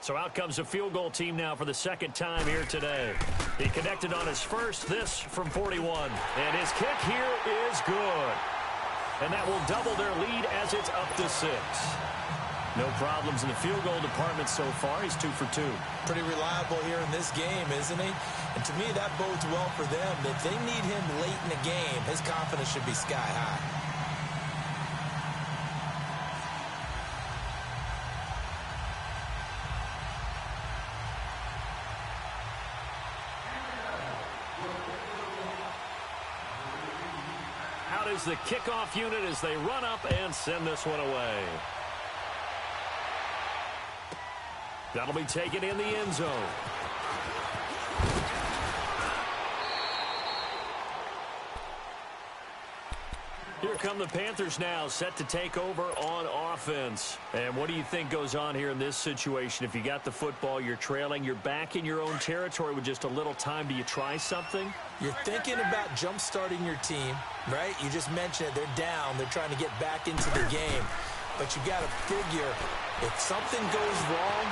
So out comes the field goal team now for the second time here today. He connected on his first, this from 41. And his kick here is good. And that will double their lead as it's up to 6. No problems in the field goal department so far. He's 2 for 2. Pretty reliable here in this game, isn't he? And to me, that bodes well for them. If they need him late in the game, his confidence should be sky high. Out is the kickoff unit as they run up and send this one away. That'll be taken in the end zone. Here come the Panthers now, set to take over on offense. And what do you think goes on here in this situation? If you got the football, you're trailing, you're back in your own territory with just a little time. Do you try something? You're thinking about jump-starting your team, right? You just mentioned it. They're down. They're trying to get back into the game. But you got to figure, if something goes wrong,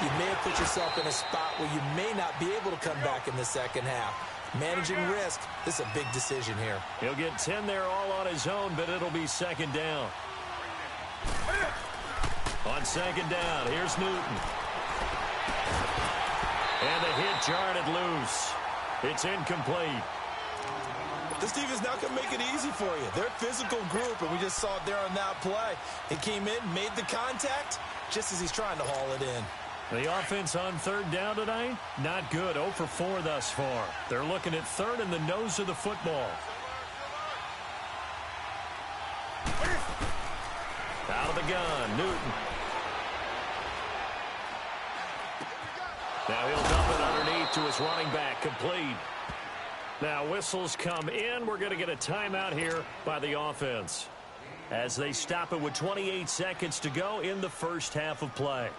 you may have put yourself in a spot where you may not be able to come back in the second half. Managing risk, this is a big decision here. He'll get 10 there all on his own, but it'll be second down. On second down, here's Newton. And the hit jarred it loose. It's incomplete. This defense now can make it easy for you. They're a physical group, and we just saw it there on that play. He came in, made the contact, just as he's trying to haul it in. The offense on third down tonight, not good. 0 for 4 thus far. They're looking at third in the nose of the football. Out of the gun, Newton. Now he'll dump it underneath to his running back, complete. Now whistles come in. We're going to get a timeout here by the offense as they stop it with 28 seconds to go in the first half of play.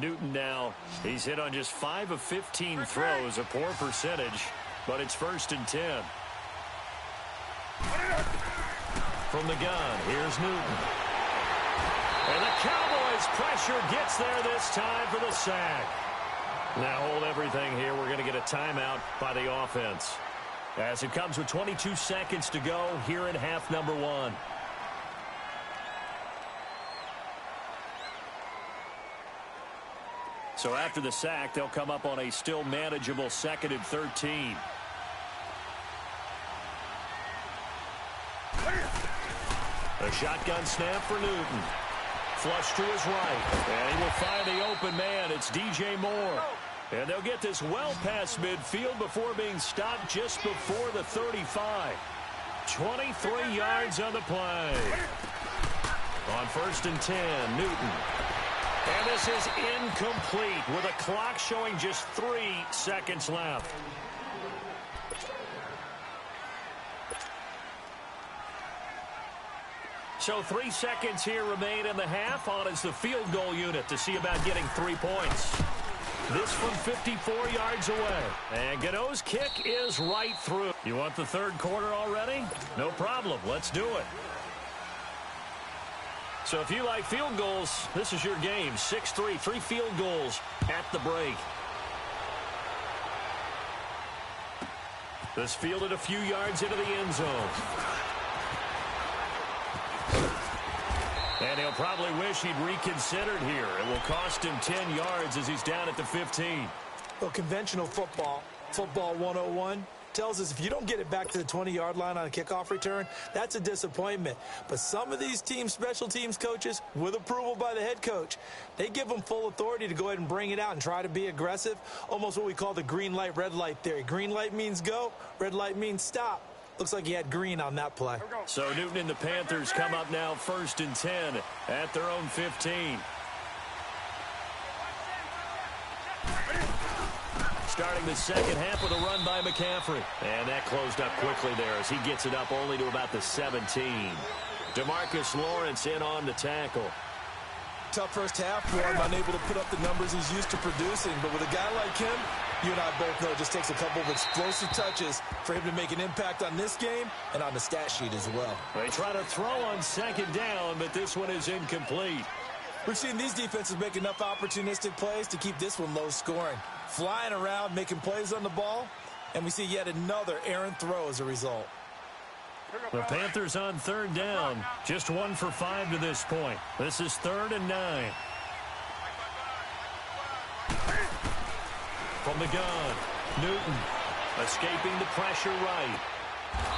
Newton now, he's hit on just 5 of 15 throws, a poor percentage, but it's 1st and 10. From the gun, here's Newton. And the Cowboys' pressure gets there this time for the sack. Now hold everything here. We're going to get a timeout by the offense as it comes with 22 seconds to go here in half number 1. So after the sack, they'll come up on a still manageable 2nd and 13. A shotgun snap for Newton. Flush to his right. And he will find the open man. It's DJ Moore. And they'll get this well past midfield before being stopped just before the 35. 23 yards on the play. On 1st and 10, Newton. And this is incomplete with a clock showing just 3 seconds left. So 3 seconds here remain in the half. On is the field goal unit to see about getting 3 points. This from 54 yards away. And Gano's kick is right through. You want the third quarter already? No problem. Let's do it. So if you like field goals, this is your game. 6-3, 3 field goals at the break. This fielded a few yards into the end zone. And he'll probably wish he'd reconsidered here. It will cost him 10 yards as he's down at the 15. Well, conventional football 101, tells us if you don't get it back to the 20-yard line on a kickoff return, that's a disappointment. But some of these teams, special teams coaches, with approval by the head coach, they give them full authority to go ahead and bring it out and try to be aggressive, almost what we call the green light, red light theory. Green light means go, red light means stop. Looks like he had green on that play. So Newton and the Panthers come up now 1st and 10 at their own 15. Starting the second half with a run by McCaffrey. And that closed up quickly there as he gets it up only to about the 17. DeMarcus Lawrence in on the tackle. Tough first half for him, unable to put up the numbers he's used to producing. But with a guy like him, You and I both know it just takes a couple of explosive touches for him to make an impact on this game and on the stat sheet as well. They try to throw on second down, but this one is incomplete. We've seen these defenses make enough opportunistic plays to keep this one low scoring. Flying around, making plays on the ball, and we see yet another errant throw as a result. The Panthers on third down. Just 1 for 5 to this point. This is 3rd and 9. From the gun, Newton escaping the pressure right.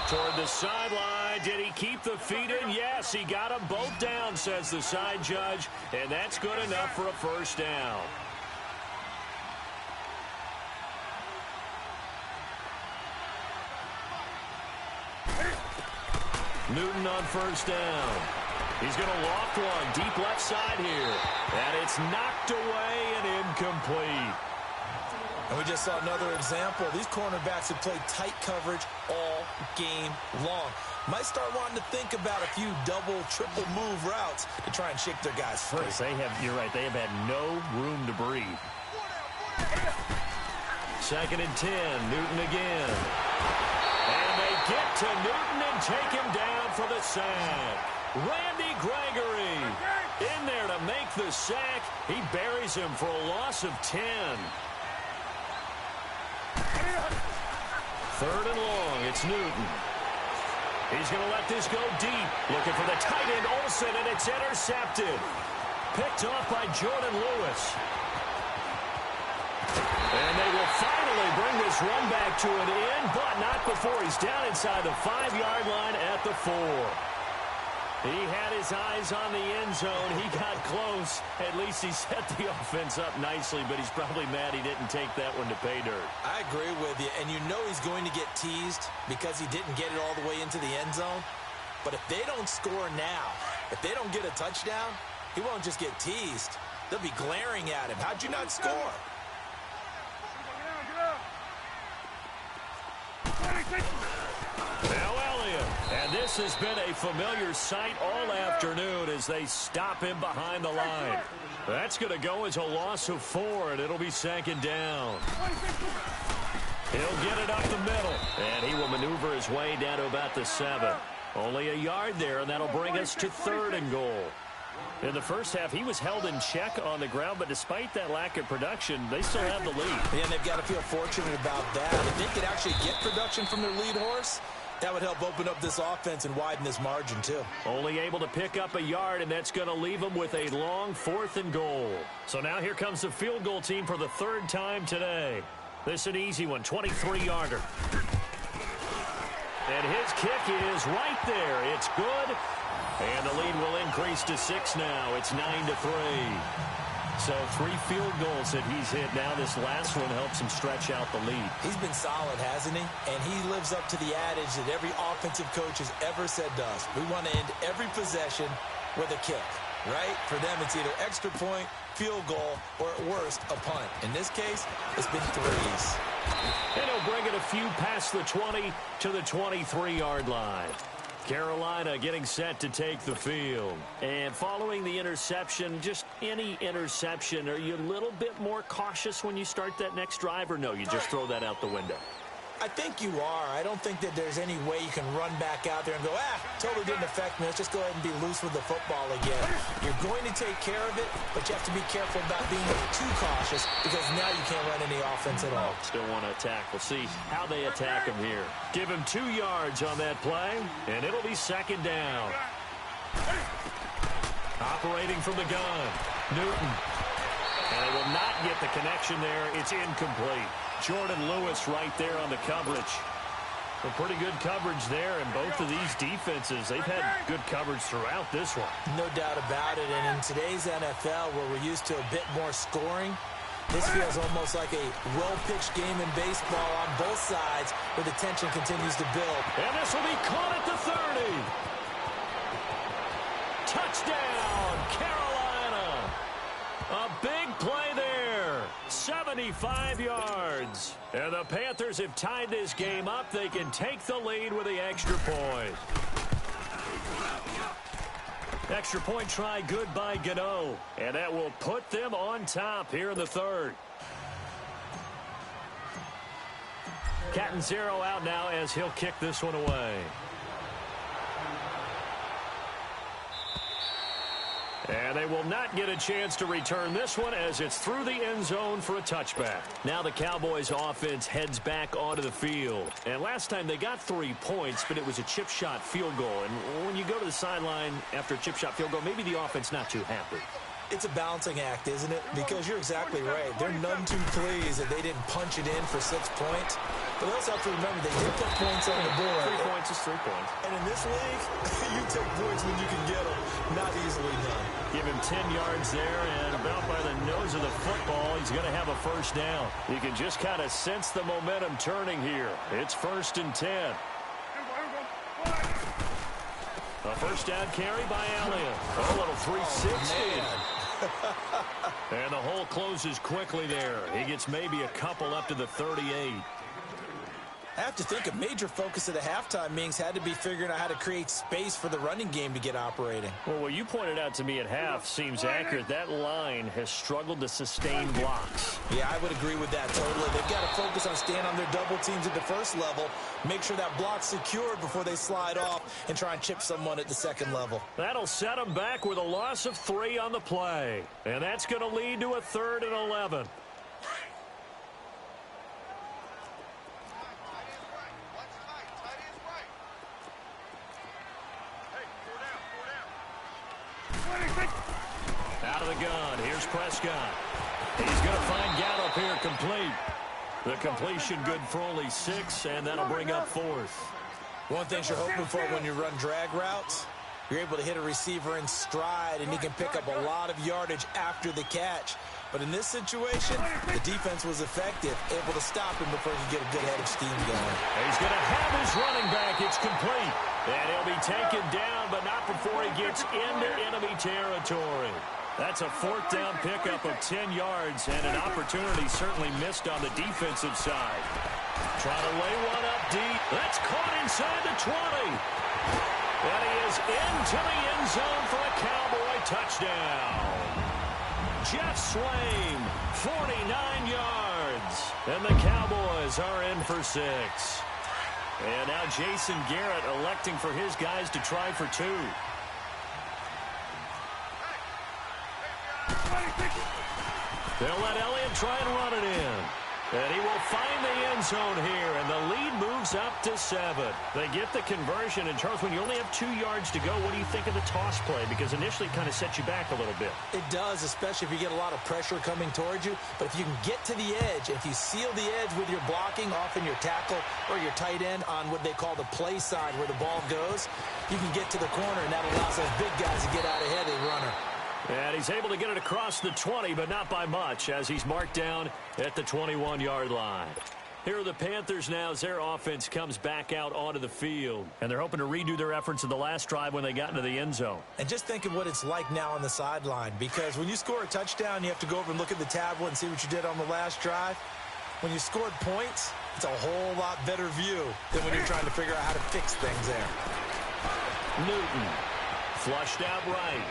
Toward the sideline. Did he keep the feet in? Yes, he got them both down, says the side judge, and that's good enough for a first down. Newton on first down. He's going to loft one deep left side here. And it's knocked away and incomplete. And we just saw another example. These cornerbacks have played tight coverage all game long. Might start wanting to think about a few double, triple move routes to try and shake their guys free. You're right, they have had no room to breathe. 2nd and 10, Newton again. And they get to Newton and take him down for the sack. Randy Gregory in there to make the sack. He buries him for a loss of 10. 3rd and long, it's Newton. He's going to let this go deep. Looking for the tight end, Olsen, and it's intercepted. Picked off by Jordan Lewis. And they will finally bring this run back to an end, but not before he's down inside the 5-yard line at the 4. He had his eyes on the end zone. He got close. At least he set the offense up nicely, but he's probably mad he didn't take that one to pay dirt. I agree with you, and you know he's going to get teased because he didn't get it all the way into the end zone. But if they don't score now, if they don't get a touchdown, he won't just get teased. They'll be glaring at him. How'd you not score? Now Elliott, and this has been a familiar sight all afternoon as they stop him behind the line. That's going to go as a loss of 4, and it'll be 2nd down. He'll get it up the middle, and he will maneuver his way down to about the 7. Only a yard there, and that'll bring us to 3rd and goal. In the first half, he was held in check on the ground, but despite that lack of production, they still have the lead. Yeah, and they've got to feel fortunate about that. If they could actually get production from their lead horse, that would help open up this offense and widen this margin, too. Only able to pick up a yard, and that's going to leave them with a long 4th and goal. So now here comes the field goal team for the 3rd time today. This is an easy one, 23-yarder. And his kick is right there. It's good. And the lead will increase to 6 now. It's 9-3. So 3 field goals that he's hit. Now this last one helps him stretch out the lead. He's been solid, hasn't he? And he lives up to the adage that every offensive coach has ever said to us. We want to end every possession with a kick, right? For them, it's either extra point, field goal, or at worst, a punt. In this case, it's been 3s. And he'll bring it a few past the 20 to the 23-yard line. Carolina getting set to take the field. And following the interception, just any interception, are you a little bit more cautious when you start that next drive, or no, you just throw that out the window? I think you are. I don't think that there's any way you can run back out there and go, totally didn't affect me. Let's just go ahead and be loose with the football again. You're going to take care of it, but you have to be careful about being too cautious because now you can't run any offense at all. Still want to attack. We'll see how they attack him here. Give him 2 yards on that play, and it'll be 2nd down. Operating from the gun, Newton. And they will not get the connection there. It's incomplete. Jordan Lewis right there on the coverage. A pretty good coverage there, and both of these defenses, they've had good coverage throughout this one. No doubt about it, and in today's NFL, where we're used to a bit more scoring, this feels almost like a well-pitched game in baseball on both sides, where the tension continues to build. And this will be caught at the 30. Touchdown, Carolina. A big play there. 75 yards. And the Panthers have tied this game up. They can take the lead with the extra point. Extra point try good by Gano. And that will put them on top here in the 3rd. Cat and zero out now as he'll kick this one away. And they will not get a chance to return this one as it's through the end zone for a touchback. Now the Cowboys offense heads back onto the field. And last time they got 3 points, but it was a chip shot field goal. And when you go to the sideline after a chip shot field goal, maybe the offense not too happy. It's a balancing act, isn't it? Because you're exactly right. They're none too pleased that they didn't punch it in for 6 points. But they also have to remember they did put points on the board. 3 points is 3 points. And in this league, you take points when you can get them. Not easily done. Give him 10 yards there, and about by the nose of the football, he's going to have a first down. You can just kind of sense the momentum turning here. It's 1st and 10. A first down carry by Elliott. A little 360. And the hole closes quickly there. He gets maybe a couple up to the 38. I have to think a major focus of the halftime meetings had to be figuring out how to create space for the running game to get operating. Well, what you pointed out to me at half seems accurate. That line has struggled to sustain blocks. Yeah, I would agree with that totally. They've got to focus on staying on their double teams at the first level, make sure that block's secured before they slide off and try and chip someone at the second level. That'll set them back with a loss of 3 on the play. And that's going to lead to a 3rd and 11. Out of the gun, here's Prescott. He's going to find Gallup here complete. The completion good for only 6, and that'll bring up 4th. One thing you're hoping for when you run drag routes, you're able to hit a receiver in stride, and he can pick up a lot of yardage after the catch. But in this situation, the defense was effective, able to stop him before he could get a good head of steam going. He's going to have his running back. It's complete. And he'll be taken down, but not before he gets into enemy territory. That's a 4th down pickup of 10 yards, and an opportunity certainly missed on the defensive side. Trying to lay one up deep. That's caught inside the 20. And he is into the end zone for a Cowboy touchdown. Jeff Swaim, 49 yards. And the Cowboys are in for 6. And now Jason Garrett electing for his guys to try for 2. They'll let Elliott try and run it in. And he will find the end zone here, and the lead moves up to 7. They get the conversion, and Charles, when you only have 2 yards to go, what do you think of the toss play? Because initially it kind of sets you back a little bit. It does, especially if you get a lot of pressure coming towards you. But if you can get to the edge, if you seal the edge with your blocking, often your tackle or your tight end on what they call the play side where the ball goes, you can get to the corner, and that allows those big guys to get out ahead of the runner. And he's able to get it across the 20, but not by much, as he's marked down at the 21-yard line. Here are the Panthers now as their offense comes back out onto the field. And they're hoping to redo their efforts in the last drive when they got into the end zone. And just think of what it's like now on the sideline, because when you score a touchdown, you have to go over and look at the tablet and see what you did on the last drive. When you scored points, it's a whole lot better view than when you're trying to figure out how to fix things there. Newton, flushed out right.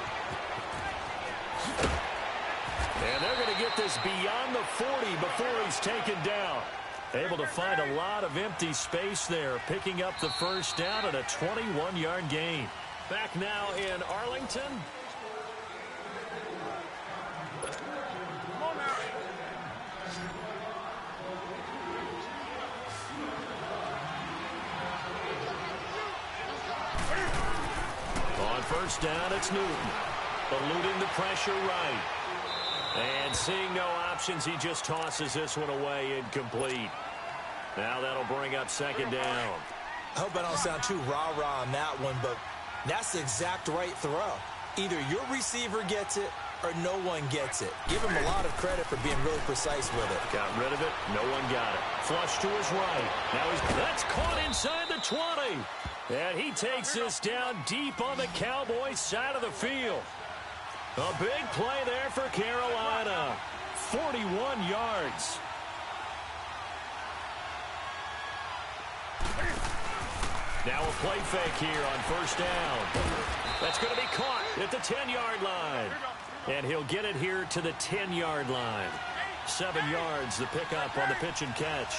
And they're going to get this beyond the 40 before he's taken down. Able to find a lot of empty space there, picking up the first down at a 21-yard gain. Back now in Arlington. On first down, it's Newton. Eluding the pressure right. And seeing no options, he just tosses this one away incomplete. Now that'll bring up 2nd down. I hope I don't sound too rah-rah on that one, but that's the exact right throw. Either your receiver gets it or no one gets it. Give him a lot of credit for being really precise with it. Got rid of it. No one got it. Flush to his right. Now that's caught inside the 20. And he takes this down deep on the Cowboys side of the field. A big play there for Carolina. 41 yards. Now a play fake here on first down. That's going to be caught at the 10-yard line. And he'll get it here to the 10-yard line. 7 yards, the pickup on the pitch and catch.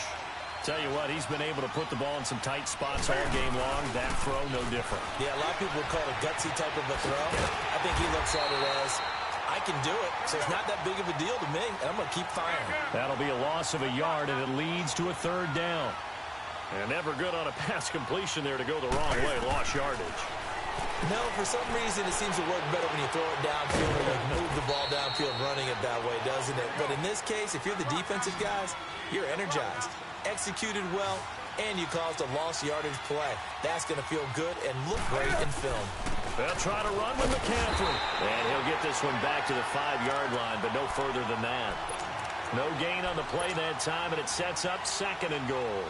Tell you what, he's been able to put the ball in some tight spots all game long. That throw, no different. Yeah, a lot of people would call it a gutsy type of a throw. I think he looks at it as, I can do it, so it's not that big of a deal to me, and I'm going to keep firing. That'll be a loss of a yard, and it leads to a third down. And never good on a pass completion there to go the wrong way. Lost yardage. No, for some reason it seems to work better when you throw it downfield or you move the ball downfield running it that way, doesn't it? But in this case, if you're the defensive guys, you're energized, executed well, and you caused a lost yardage play. That's going to feel good and look great in film. They'll try to run with McCaffrey. And he'll get this one back to the 5-yard line, but no further than that. No gain on the play that time, and it sets up 2nd and goal.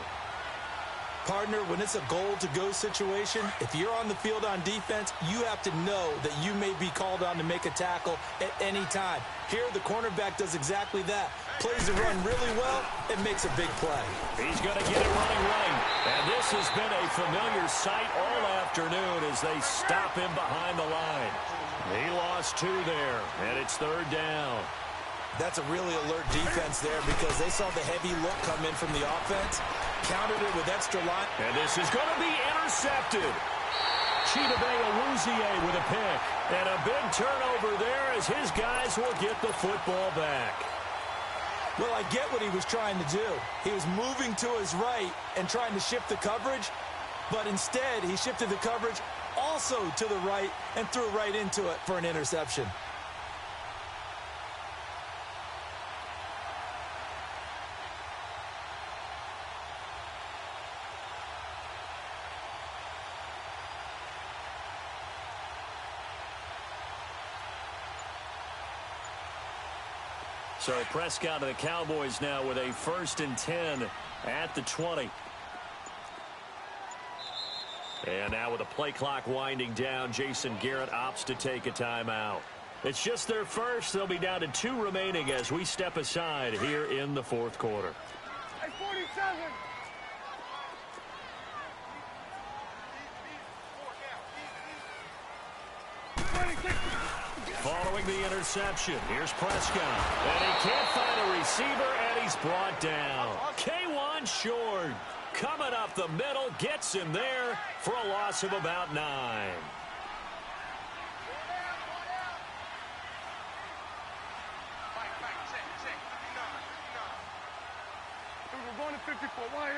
Partner, when it's a goal-to-go situation, if you're on the field on defense, you have to know that you may be called on to make a tackle at any time. Here, the cornerback does exactly that. Plays the run really well and makes a big play. He's going to get it running right. And this has been a familiar sight all afternoon as they stop him behind the line. He lost 2 there, and it's 3rd down. That's a really alert defense there because they saw the heavy look come in from the offense, countered it with extra line. And this is going to be intercepted. Chidobe Awuzie with a pick. And a big turnover there as his guys will get the football back. Well, I get what he was trying to do. He was moving to his right and trying to shift the coverage, but instead he shifted the coverage also to the right and threw right into it for an interception. So Prescott of the Cowboys now with a 1st and 10 at the 20. And now with the play clock winding down, Jason Garrett opts to take a timeout. It's just their first. They'll be down to 2 remaining as we step aside here in the 4th quarter. Hey, 47. Following the interception, here's Prescott. And he can't find a receiver, and he's brought down. K1 Short coming up the middle, gets him there for a loss of about 9. We're going to 54. Why?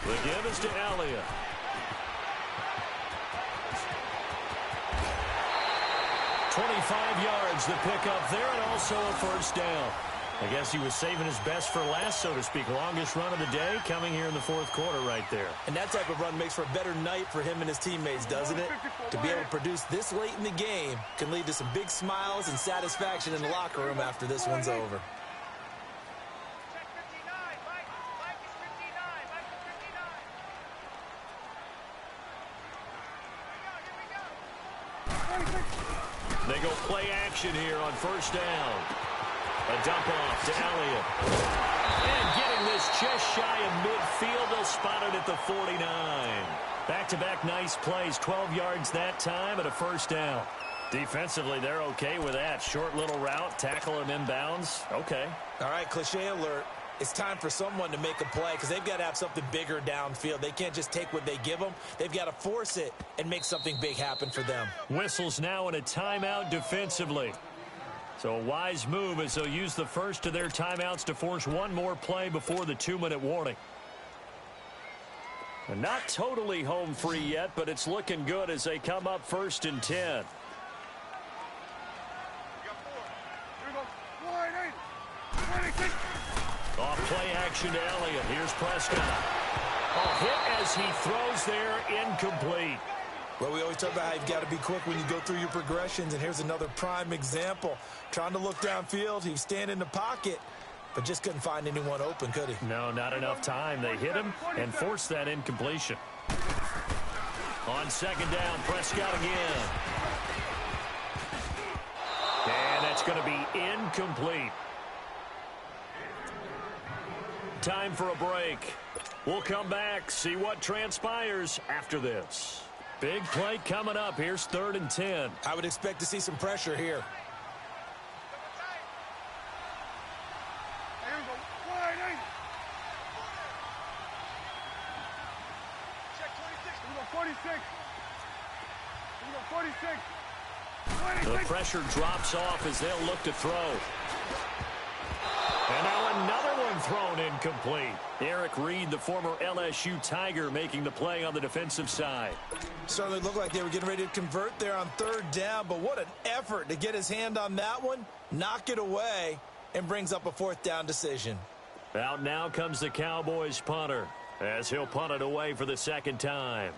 The give is to Elliott. 25 yards the pickup there, and also a 1st down. I guess he was saving his best for last, so to speak. Longest run of the day coming here in the 4th quarter right there. And that type of run makes for a better night for him and his teammates, doesn't it? To be able to produce this late in the game can lead to some big smiles and satisfaction in the locker room after this one's over. They go play action here on 1st down. A dump off to Elliott. And getting this just shy of midfield, they'll spot it at the 49. Back-to-back nice plays, 12 yards that time and a 1st down. Defensively, they're okay with that. Short little route, tackle him inbounds. Okay. All right, cliche alert. It's time for someone to make a play because they've got to have something bigger downfield. They can't just take what they give them. They've got to force it and make something big happen for them. Whistles now in a timeout defensively. So a wise move as they'll use the first of their timeouts to force one more play before the 2-minute warning. And not totally home free yet, but it's looking good as they come up 1st and 10. Off play action to Elliott. Here's Prescott. A hit as he throws there, incomplete. Well, we always talk about how you've got to be quick when you go through your progressions, and here's another prime example. Trying to look downfield, he was standing in the pocket, but just couldn't find anyone open, could he? No, not enough time. They hit him and forced that incompletion. On 2nd down, Prescott again. And that's going to be incomplete. Time for a break. We'll come back, see what transpires after this. Big play coming up. Here's 3rd and 10. I would expect to see some pressure here. 46. Here we go, 46. The pressure drops off as they'll look to throw. And now another one thrown incomplete. Eric Reed, the former LSU Tiger, making the play on the defensive side. Certainly looked like they were getting ready to convert there on third down, but what an effort to get his hand on that one, knock it away, and brings up a fourth down decision. Out now comes the Cowboys punter as he'll punt it away for the second time.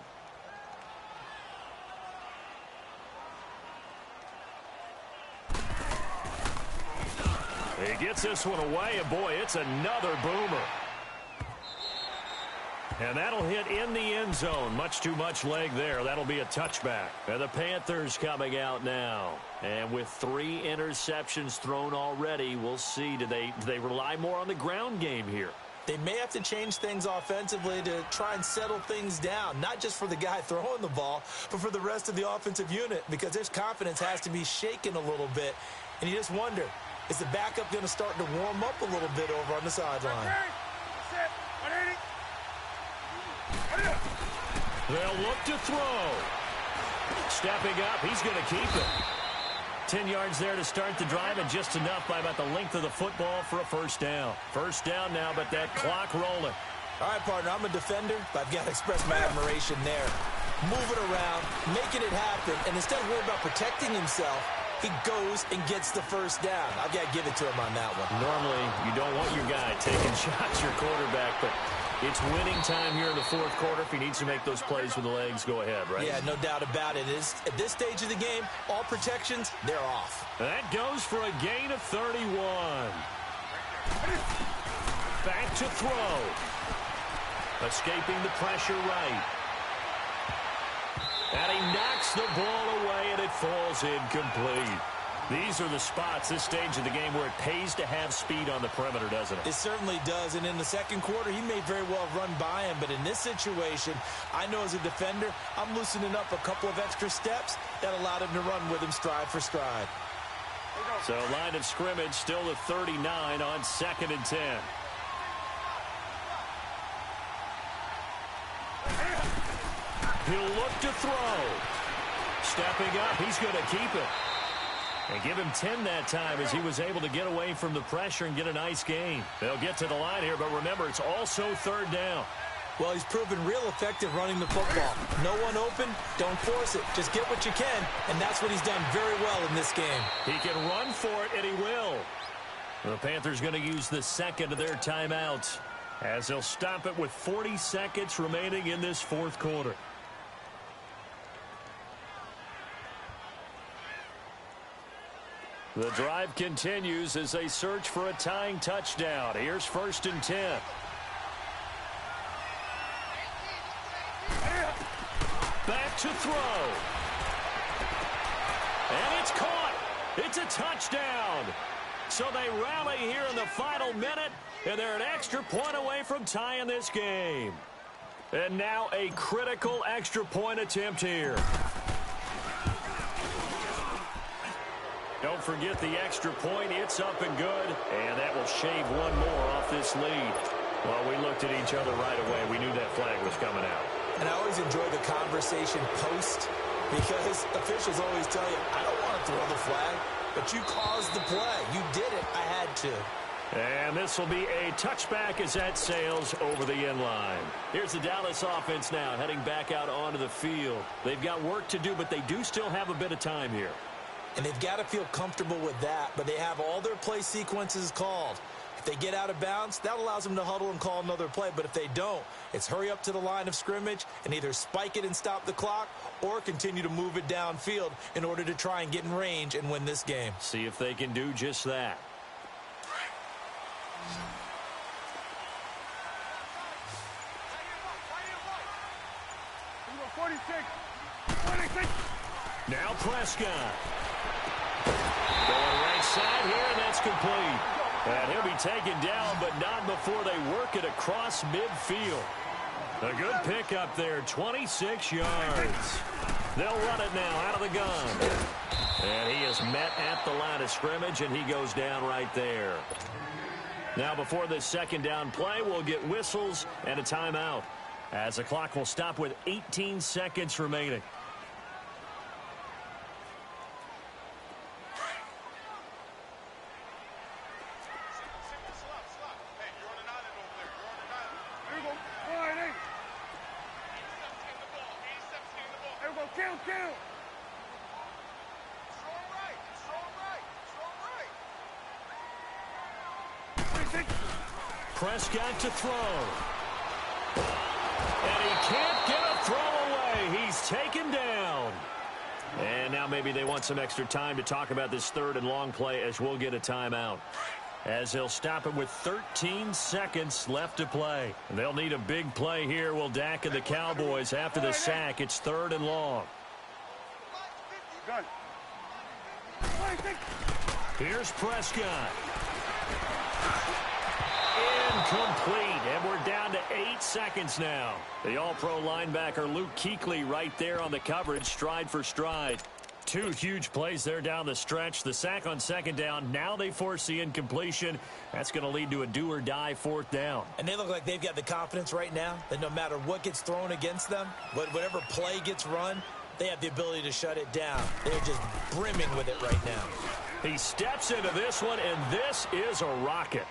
He gets this one away, and boy, it's another boomer. And that'll hit in the end zone. Much too much leg there. That'll be a touchback. And the Panthers coming out now. And with 3 interceptions thrown already, we'll see. Do they rely more on the ground game here? They may have to change things offensively to try and settle things down, not just for the guy throwing the ball, but for the rest of the offensive unit, because his confidence has to be shaken a little bit. And you just wonder, is the backup going to start to warm up a little bit over on the sideline? They'll look to throw. Stepping up, he's going to keep it. 10 yards there to start the drive, and just enough by about the length of the football for a first down. First down now, but that clock rolling. All right, partner, I'm a defender, but I've got to express my admiration there. Moving around, making it happen, and instead of worrying about protecting himself, he goes and gets the first down. I've got to give it to him on that one. Normally, you don't want your guy taking shots, your quarterback, but it's winning time here in the fourth quarter. If he needs to make those plays with the legs, go ahead, right? Yeah, no doubt about it. At this stage of the game, all protections, they're off. That goes for a gain of 31. Back to throw. Escaping the pressure right. And he knocks the ball away, and it falls incomplete. These are the spots, this stage of the game, where it pays to have speed on the perimeter, doesn't it? It certainly does, and in the second quarter, he may very well run by him, but in this situation, I know as a defender, I'm loosening up a couple of extra steps that allowed him to run with him stride for stride. So line of scrimmage still the 39 on 2nd and 10. He'll look to throw. Stepping up, he's going to keep it. And give him 10 that time as he was able to get away from the pressure and get a nice gain. They'll get to the line here, but remember, it's also third down. Well, he's proven real effective running the football. No one open, don't force it. Just get what you can, and that's what he's done very well in this game. He can run for it, and he will. The Panthers going to use the second of their timeouts as they'll stop it with 40 seconds remaining in this fourth quarter. The drive continues as they search for a tying touchdown. Here's 1st and 10. Back to throw. And it's caught. It's a touchdown. So they rally here in the final minute, and they're an extra point away from tying this game. And now a critical extra point attempt here. Don't forget the extra point. It's up and good. And that will shave one more off this lead. Well, we looked at each other right away. We knew that flag was coming out. And I always enjoy the conversation post because officials always tell you, I don't want to throw the flag, but you caused the play. You did it. I had to. And this will be a touchback as that sails over the end line. Here's the Dallas offense now heading back out onto the field. They've got work to do, but they do still have a bit of time here. And they've got to feel comfortable with that, but they have all their play sequences called. If they get out of bounds, that allows them to huddle and call another play. But if they don't, it's hurry up to the line of scrimmage and either spike it and stop the clock or continue to move it downfield in order to try and get in range and win this game. See if they can do just that. Here we go, 46. 46. Now Prescott. Going right side here, and that's complete. And he'll be taken down, but not before they work it across midfield. A good pickup there, 26 yards. They'll run it now out of the gun. And he is met at the line of scrimmage, and he goes down right there. Now before this second down play, we'll get whistles and a timeout. as the clock will stop with 18 seconds remaining. Prescott to throw. And he can't get a throw away. He's taken down. And now maybe they want some extra time to talk about this third and long play as we'll get a timeout. As they'll stop it with 13 seconds left to play. They'll need a big play here. Will Dak and the Cowboys after the sack. It's third and long. Here's Prescott. Incomplete, and we're down to 8 seconds now. The all-pro linebacker Luke Kuechly right there on the coverage, stride for stride. 2 huge plays there down the stretch. The sack on second down. Now they force the incompletion. That's going to lead to a do-or-die fourth down. And they look like they've got the confidence right now that no matter what gets thrown against them, whatever play gets run, they have the ability to shut it down. They're just brimming with it right now. He steps into this one, and this is a rocket.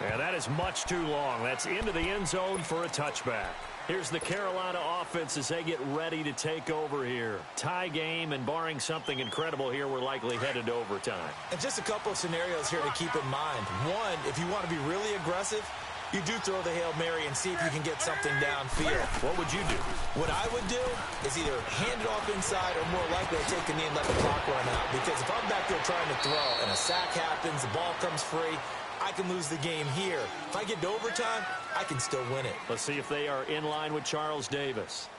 And that is much too long. That's into the end zone for a touchback. Here's the Carolina offense as they get ready to take over here. Tie game, and barring something incredible here, we're likely headed to overtime. And just a couple of scenarios here to keep in mind. One, if you want to be really aggressive, you do throw the Hail Mary and see if you can get something downfield. What would you do? What I would do is either hand it off inside or more likely to take the knee and let the clock run out. Because if I'm back there trying to throw and a sack happens, the ball comes free, I can lose the game here. If I get to overtime, I can still win it. Let's see if they are in line with Charles Davis.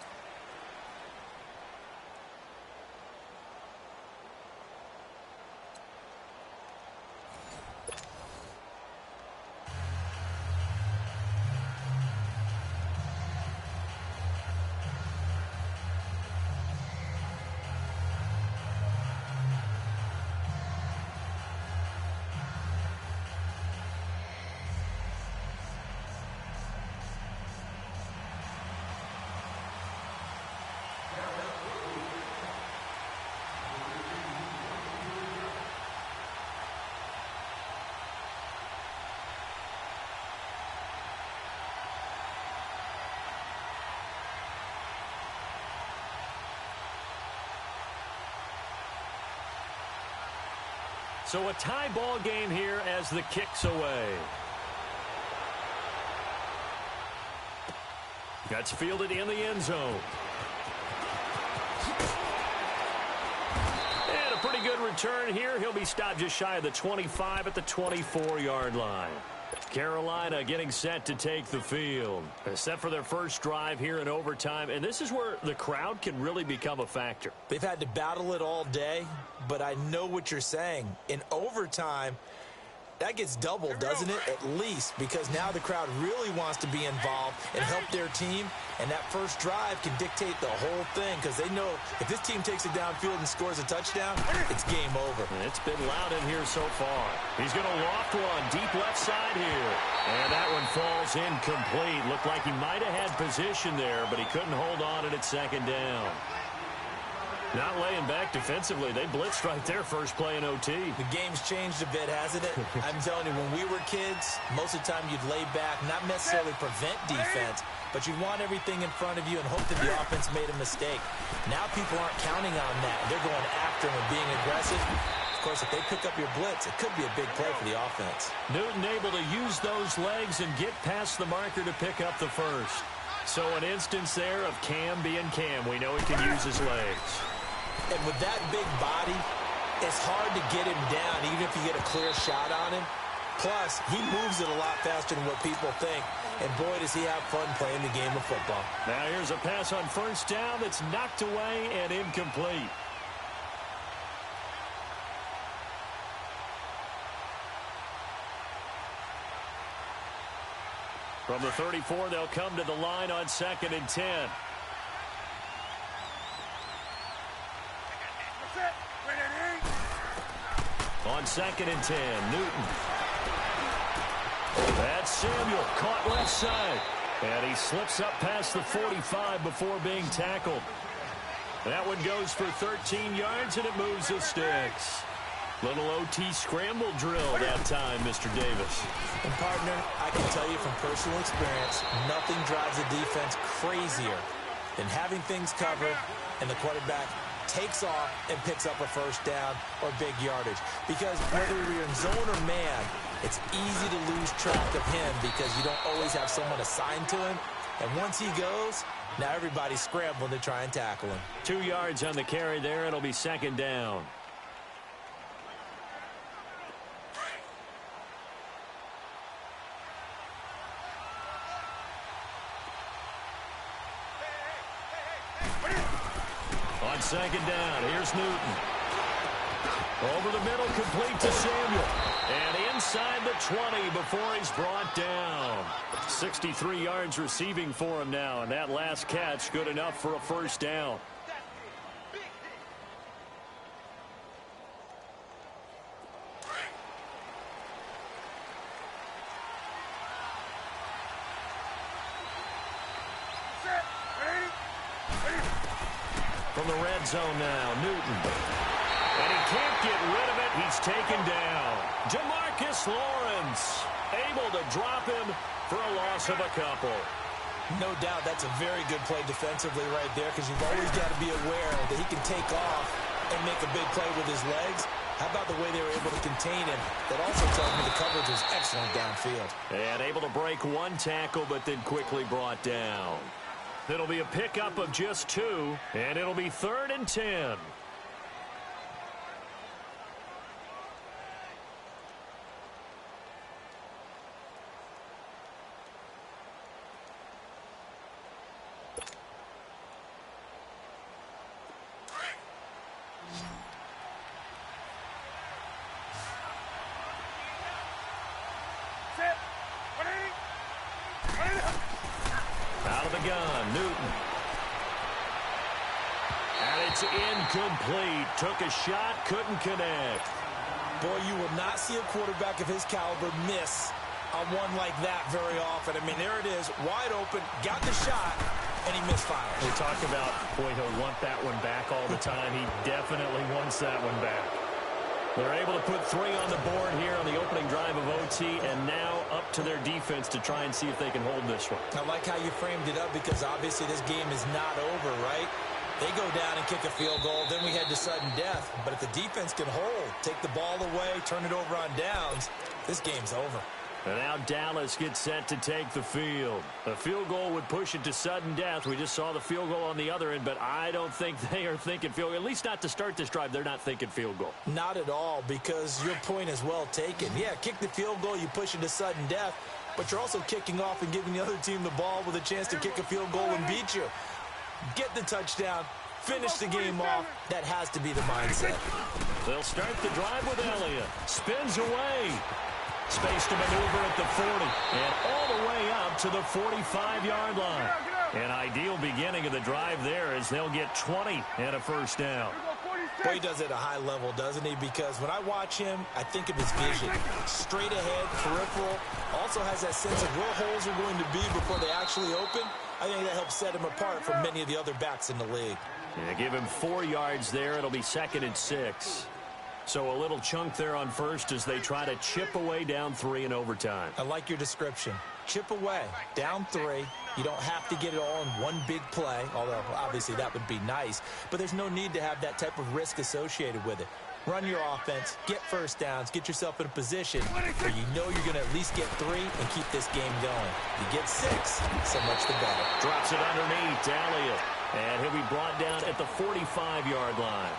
So a tie ball game here as the kick's away. That's fielded in the end zone. And a pretty good return here. He'll be stopped just shy of the 25 at the 24-yard line. Carolina getting set to take the field. They're set for their first drive here in overtime, and this is where the crowd can really become a factor. They've had to battle it all day, but I know what you're saying. In overtime, that gets doubled, doesn't it? At least, because now the crowd really wants to be involved and help their team, and that first drive can dictate the whole thing because they know if this team takes it downfield and scores a touchdown, it's game over. And it's been loud in here so far. He's going to loft one deep left side here. And that one falls incomplete. Looked like he might have had position there, but he couldn't hold on at second down. Not laying back defensively. They blitzed right there first play in OT. The game's changed a bit, hasn't it? I'm telling you, when we were kids, most of the time you'd lay back, not necessarily prevent defense, but you'd want everything in front of you and hope that the offense made a mistake. Now people aren't counting on that. They're going after him and being aggressive. Of course, if they pick up your blitz, it could be a big play for the offense. Newton able to use those legs and get past the marker to pick up the first. So an instance there of Cam being Cam. We know he can use his legs. And with that big body, it's hard to get him down, even if you get a clear shot on him. Plus, he moves it a lot faster than what people think. And boy, does he have fun playing the game of football. Now here's a pass on first down that's knocked away and incomplete. From the 34, they'll come to the line on 2nd and 10. On 2nd and 10, Newton. That's Samuel, caught left side. And he slips up past the 45 before being tackled. That one goes for 13 yards, and it moves the sticks. Little OT scramble drill that time, Mr. Davis. And, partner, I can tell you from personal experience, nothing drives a defense crazier than having things covered and the quarterback takes off and picks up a first down or big yardage. Because whether you're in zone or man, it's easy to lose track of him because you don't always have someone assigned to him. And once he goes, now everybody's scrambling to try and tackle him. 2 yards on the carry there. It'll be second down. On second down, here's Newton. Over the middle, complete to Samuel. And inside the 20 before he's brought down. 63 yards receiving for him now, and that last catch good enough for a first down. From the red zone now, Newton. And he can't get rid of it. He's taken down. Jamarcus Lawrence able to drop him for a loss of a couple. No doubt that's a very good play defensively right there because you've always got to be aware that he can take off and make a big play with his legs. How about the way they were able to contain him? That also tells me the coverage was excellent downfield. And able to break one tackle, but then quickly brought down. It'll be a pickup of just 2, and it'll be 3rd and 10. Out of the gun, Newton. And it's incomplete. Took a shot, couldn't connect. Boy, you will not see a quarterback of his caliber miss on one like that very often. I mean, there it is, wide open, got the shot, and he misfired. We talk about, boy, he'll want that one back all the time. He definitely wants that one back. They're able to put 3 on the board here on the opening drive of OT, and now up to their defense to try and see if they can hold this one. I like how you framed it up because obviously this game is not over, right? They go down and kick a field goal, then we head to sudden death. But if the defense can hold, take the ball away, turn it over on downs, this game's over. And now Dallas gets set to take the field. A field goal would push it to sudden death. We just saw the field goal on the other end, but I don't think they are thinking field goal. At least not to start this drive. They're not thinking field goal. Not at all, because your point is well taken. Yeah, kick the field goal, you push it to sudden death, but you're also kicking off and giving the other team the ball with a chance to kick a field goal and beat you. Get the touchdown, finish the game off. That has to be the mindset. They'll start the drive with Elliott. Spins away. Space to maneuver at the 40 and all the way up to the 45-yard line. An ideal beginning of the drive there as they'll get 20 and a first down. Boy, he does it at a high level, doesn't he? Because when I watch him, I think of his vision. Straight ahead, peripheral. Also has that sense of where holes are going to be before they actually open. I think that helps set him apart from many of the other backs in the league. Yeah, give him 4 yards there. It'll be 2nd and 6. So a little chunk there on first as they try to chip away down 3 in overtime. I like your description. Chip away, down 3. You don't have to get it all in one big play, although obviously that would be nice. But there's no need to have that type of risk associated with it. Run your offense, get first downs, get yourself in a position where you know you're going to at least get 3 and keep this game going. You get 6, so much the better. Drops it underneath to Elliott. And he'll be brought down at the 45-yard line.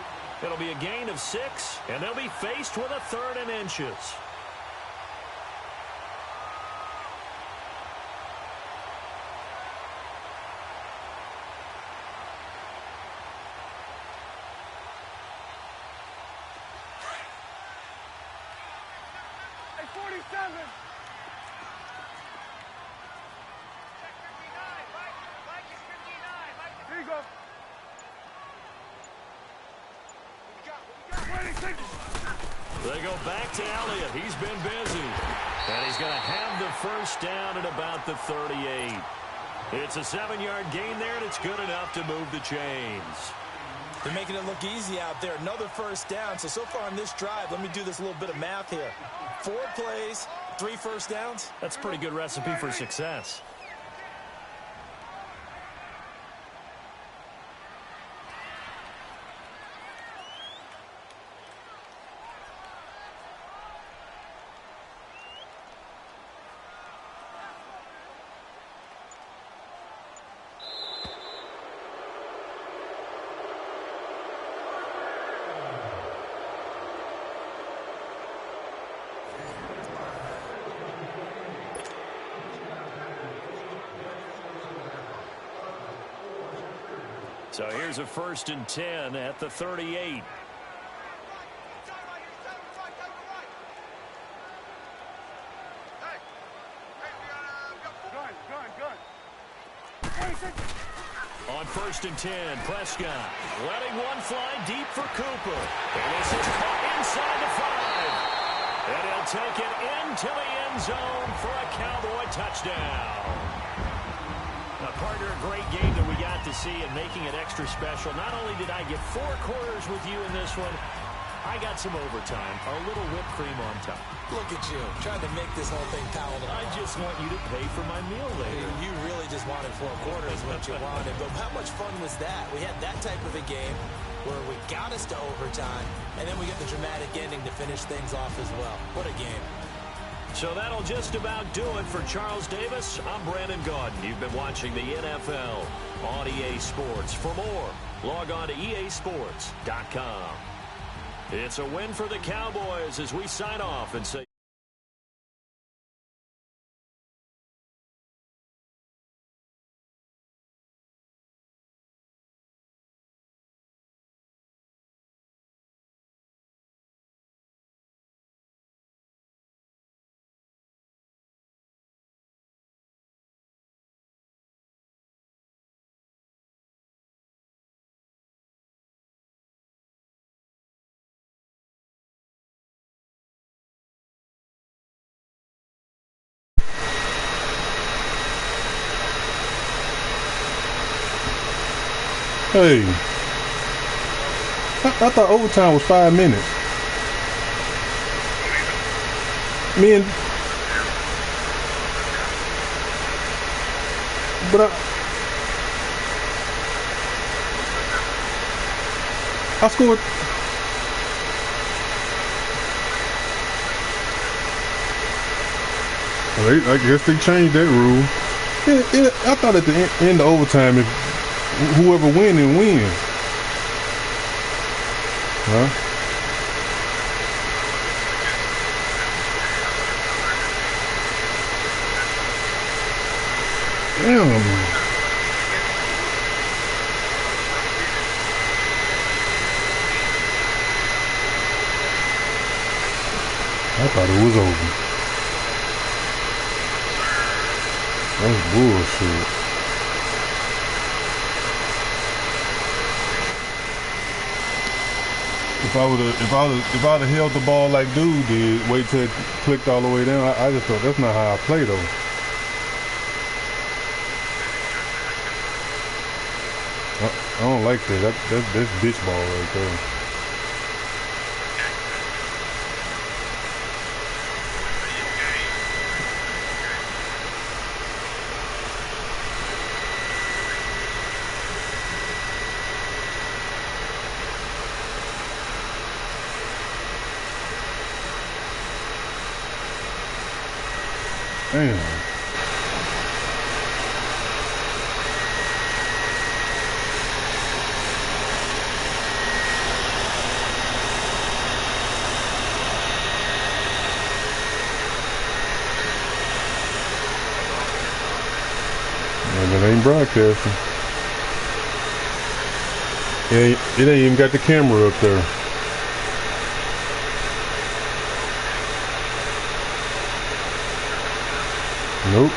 It'll be a gain of 6, and they'll be faced with a 3rd and inches. Hey, 47. Here you go. They go back to Elliott. He's been busy. And he's going to have the first down at about the 38. It's a 7-yard gain there, and it's good enough to move the chains. They're making it look easy out there. Another first down. So far on this drive, let me do this little bit of math here. 4 plays, 3 first downs. That's a pretty good recipe for success. So here's a 1st and 10 at the 38. On 1st and 10, Prescott letting one fly deep for Cooper. And this is caught inside the 5. And he'll take it into the end zone for a Cowboy touchdown. Now, partner, a great game that we got to see and making it extra special. Not only did I get 4 quarters with you in this one, I got some overtime, a little whipped cream on top. Look at you, trying to make this whole thing palatable. I just want you to pay for my meal later. You really just wanted 4 quarters what you wanted. But how much fun was that? We had that type of a game where we got us to overtime, and then we get the dramatic ending to finish things off as well. What a game. So that'll just about do it for Charles Davis. I'm Brandon Gaudin. You've been watching the NFL on EA Sports. For more, log on to easports.com. It's a win for the Cowboys as we sign off and say Hey, I thought overtime was 5 minutes. But I scored. Well, I guess they changed that rule. I thought at the end of overtime, if whoever wins. Huh? Damn. I thought it was over. That's bullshit. If I'd have held the ball like dude did, wait till it clicked all the way down, I just thought that's not how I play though. I don't like that. That's bitch ball right there. Damn. And it ain't broadcasting. It ain't even got the camera up there. Nope.